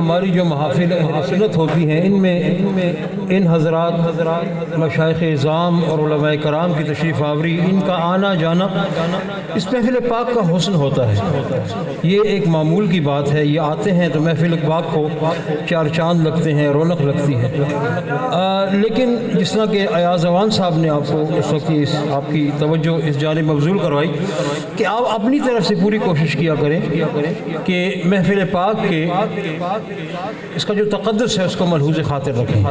हमारी जो महफिल सुन्नत होती हैं इनमें इन हज़रात मशाइख़ इज़ाम और उलमाए कराम की तशरीफ़ आवरी, इनका आना जाना इस महफिल पाक का हुस्न होता है। ये एक मामूल की बात है। ये आते हैं तो महफिल पाक को चार चांद लगते हैं, रौनक लगती है। लेकिन जिस तरह के अयाज़ अवान साहब ने आपको इस वक्त आपकी तवज्जो इस जानिब मबज़ूल करवाई कि आप अपनी तरफ से पूरी कोशिश किया करें कि महफिल पाक के इसका जो तक़द्दुस है उसको मलहूज़ ख़ातिर रखें।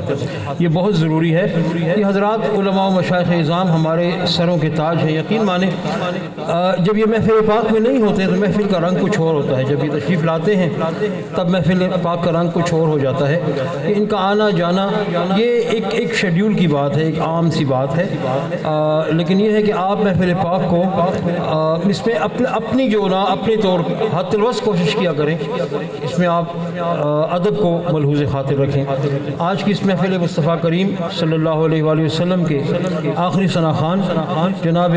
ये बहुत ज़रूरी है। ये हज़रात उलमा व मशाइख़ इज़ाम हमारे सरों के ताज हैं। यकीन माने जब ये महफिल पाक में नहीं होते तो महफिल का रंग कुछ और होता है। जब ये तशरीफ़ लाते हैं तब महफिल पाक का रंग कुछ और हो जाता है। कि इनका आना जाना ये एक शेड्यूल की बात है, एक आम सी बात है। लेकिन ये है कि आप महफिल पाक को इसमें अपनी जो ना अपने तौर हद तलवस कोशिश किया करें, इसमें आप अदब को मलहूज़ ख़ातिर रखें। आज की इस महफिल मुस्तफ़ा करीम सल्लल्लाहु अलैहि वसल्लम के आखिरी सना खान जनाब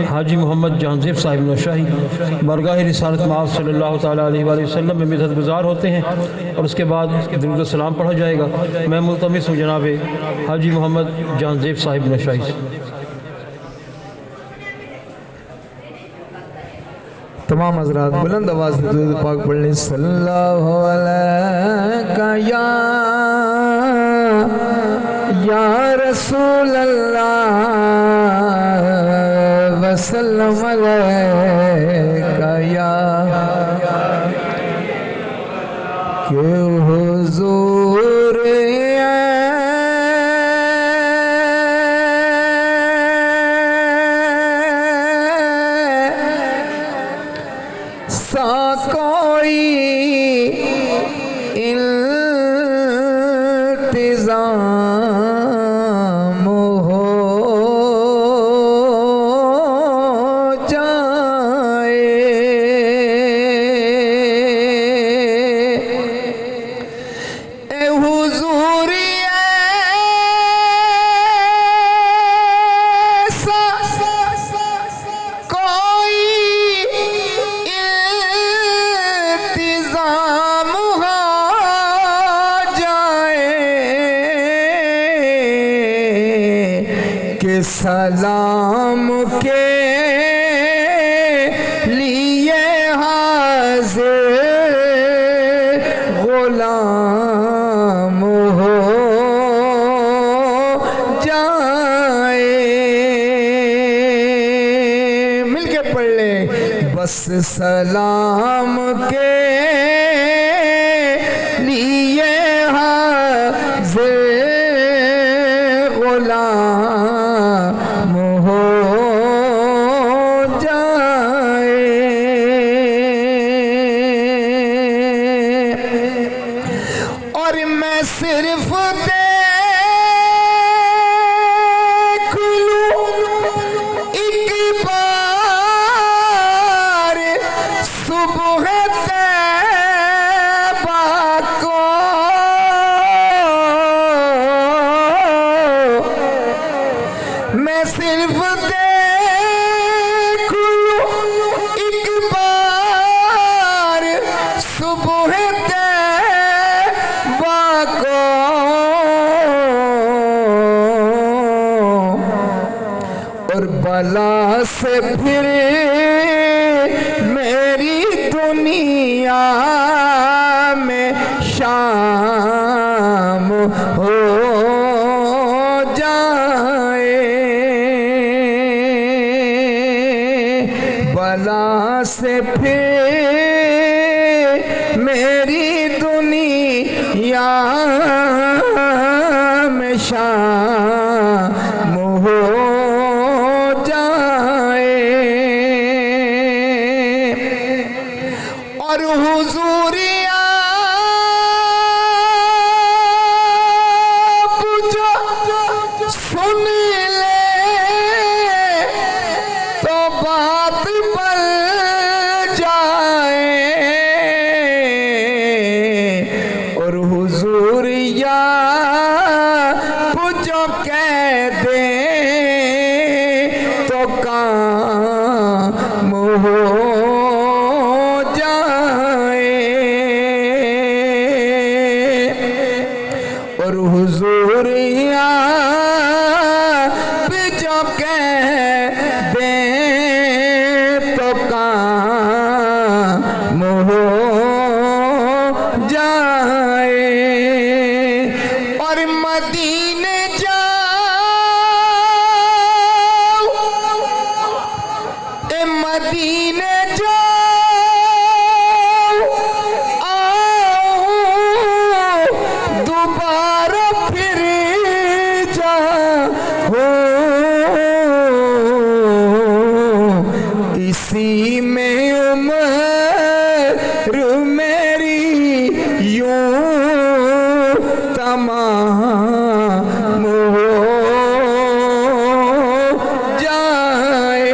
हाजी मोहम्मद जहांगीर साहिब नौशाही बरगाह रिसालत माफ़ सल्लल्लाहु तआला अलैहि वसल्लम में मिदत गुज़ार होते हैं और उसके बाद दुरूद सलाम पढ़ा जाएगा। मैं मुल्तमिस हूँ जनाब हाजी मोहम्मद जहांगीर साहिब नौशाही से। तमाम हज़रात बुलंद आवाज़ से दुरूद पाक पढ़ लें। सल्लल्लाहु अलैहि या रसूल अल्लाह वसल्लम अलैका या के हुजूर सा कोई इल्तिज़ाम हो जाए। ए हुजूर ऐसा कोई इल्तिज़ाम हो जाए कि सलाम के लिए हाज़िर गुलाम हो जाए। मिलके पढ़ ले। बस सलाम के लिए हाज़िर गुलाम हो जाए। और मैं सिर्फ देख लूं एक बार सुबह तैबा को, मैं सिर्फ देख लूं एक बार सुबह तैबा को, और बला से फिर मेरी दुनिया में शाम हो जाए। बला से फिर मेरी दुनिया में शाम हो जाए। और हुजूर आप जो सुन ले तो बात बन जाए। और हुजूर आप जो और हुजूरिया जो कह दे तो काम हो जाए। और मदीने जाओ, ए मदीने जाओ, आओ दोबारा फिर जाओ, इसी में उम्र मेरी यूं तमाम हो जाए।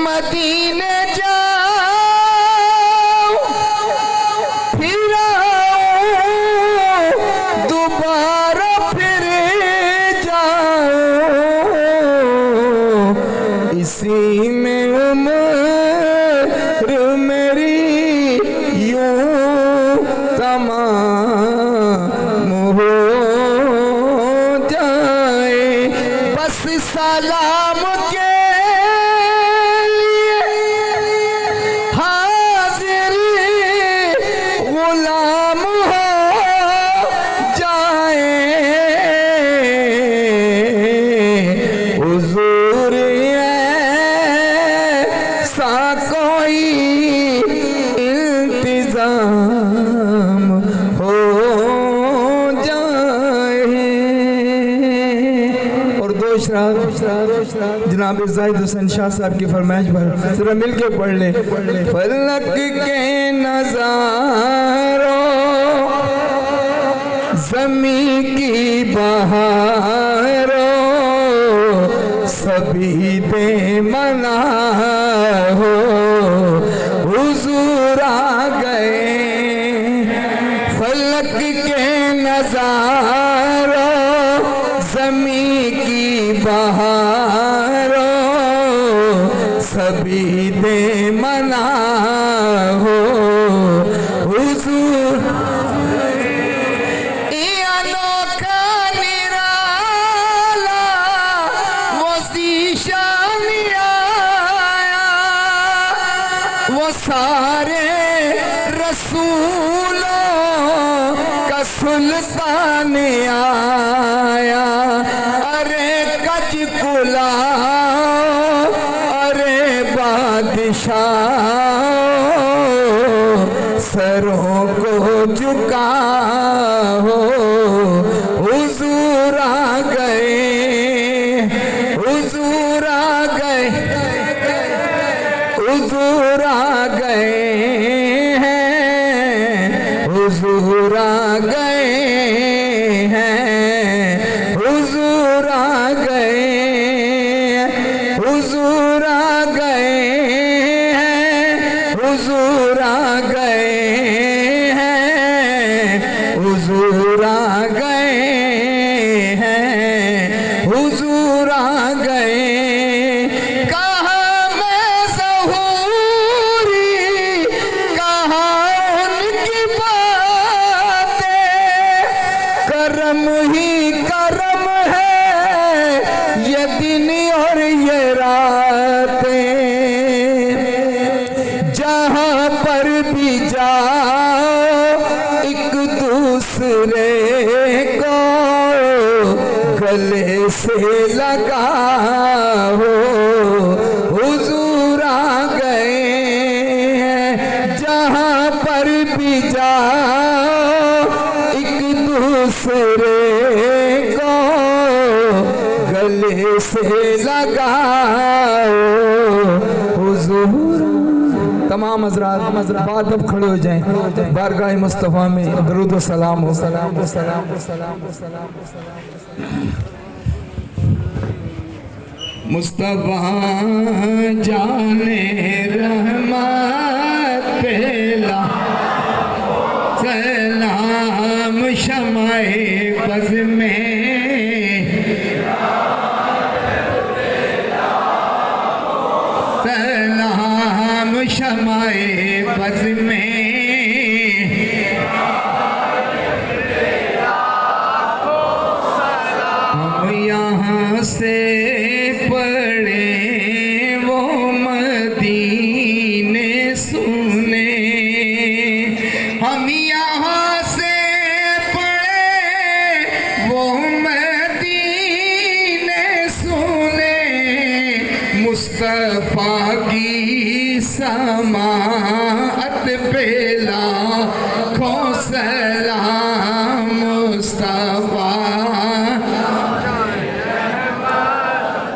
मदीने जाओ, फिर आओ दोबारा फिर जाओ, इसी में उम्र मेरी यूं तमाम हो जाए। बस सलाम के लिए हाजिर गुलाम हो जाए। हुजूर ऐसा कोई इंतजाम हो जाए। और दो इशरात जनाब जाहिद हुसैन शाह साहब की फरमाइश पर जरा मिल के पढ़ ले। फलक के नजारों ज़मी की बहारों सभी दे मना हो, हुजूर आ गए। फलक के नजारों ज़मी की बहारों सभी दे मना हो, हुजूर अनोखा निराला वो ज़ीशान आया, वो सारे रसूलों का सुल्तान आया। अरे कच कुला, अरे बादशाह सरों को झुका हो, हुजूर आ गए, हुजूर आ गए, हुजूर आ गए हैं, हुजूर आ गए हैं, हुजूर आ गए, हुजूर आ गए हैं, हुजूर आ गए हैं, हुजूर आ गए हैं, हुजूर आ गए। कहाँ मैं ज़हूरी, कहाँ उनकी बातें, करम ही करम है ये दिन और ये रातें। जहाँ पर भी जाओ एक दूसरे को गले से लगाओ, हुजूर आ गए हैं। जहाँ पर भी जाओ एक दूसरे को गले से लगाओ, हुजूर। तमाम हज़रात बाद अब खड़े हो जाएं, बारगाह मुस्तफ़ा में दरूद व सलाम हो। मुस्तफ़ा जाने रहमत पहला सलाम शमाए बज़ में, सलाम शमाए बज़ में सुने, हम यहाँ से पढ़े वो मदीने सुने, मुस्तफ़ा की समाअत पे लाखों सलाम, मुस्तफ़ा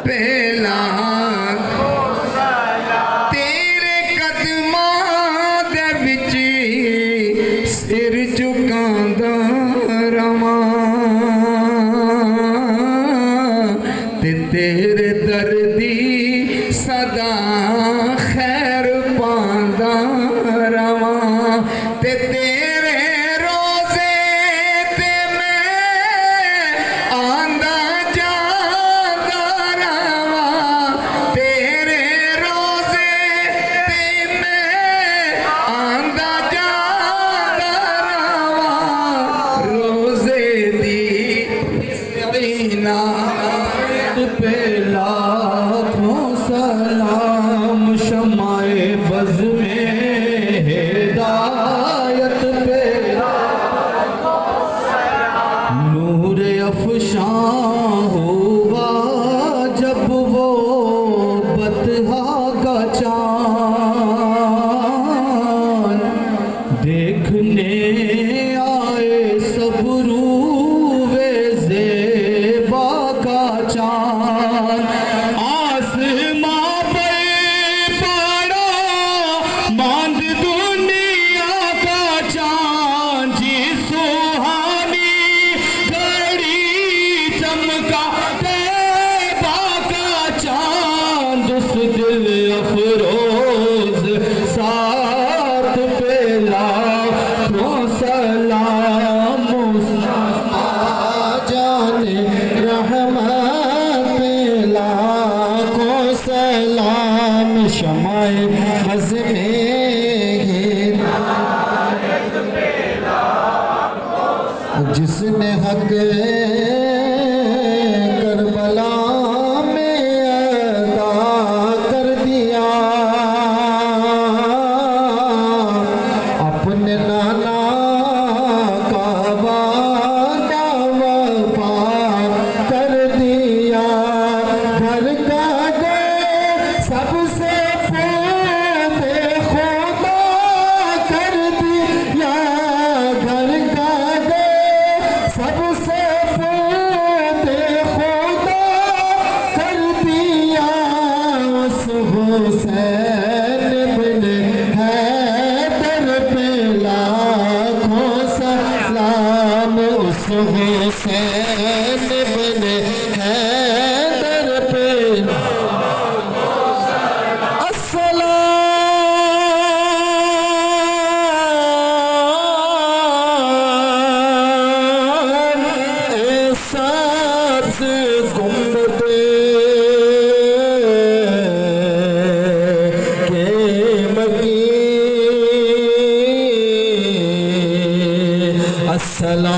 पे लाखों सलाम, तेरे कदमां दे विच सिर झुकांदा रवां, ते तेरे दर्दी सदा खैर पांदा रवां, ते तेरे रोज़े ते मैं आंदा जांदा रवां, तेरे रोज़े ते मैं आंदा जांदा रवां, रोज़े दी इनात पे लाखों सलाम, शमाए बज़ में हिदायत पे नूर अफ़शां हुआ जब वो बतहा का चाँद, देखने आए सब रूवे ज़ेबा का चाँद, आसमां पे पड़ा मांद दुनिया का चाँद, जी सुहानी घड़ी चमका तैबा का चाँद, उस दिल अफरोज साथ पे लाखों सलाम, मुस्तफ़ा जाने रहमत पे लाखों सलाम, शमाए बज़ में जिसने हक करबला में अदा कर दिया, अपने नाना का वादा वफा कर दिया, घर का दे सबसे पहले खुदा कर दिया, घर का दे सबसे पहले खुदा कर दिया, उस हुसैन बिन हैदर पे लाखों सलाम, उस हुसैन बिन हैदर पे अस्सलाम, एहसास गुंबदे के मकी, अस्सलाम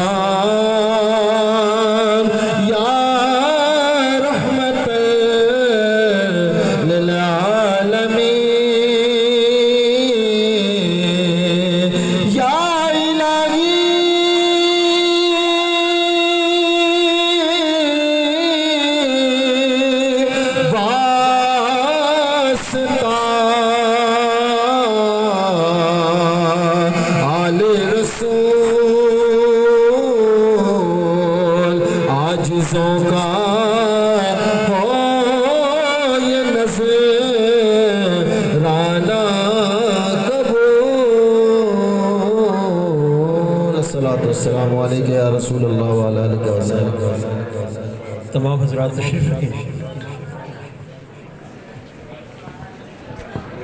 या रहमत लिल आलमीन, या इलाही वास्ता आले रसूल, आजिज़ों का हो ये नज़राना कबूल, अस्सलातु वस्सलामु अलैका या रसूल अल्लाह व अला आलिका व सल्लम। तमाम हज़रात तशरीफ़ रखें।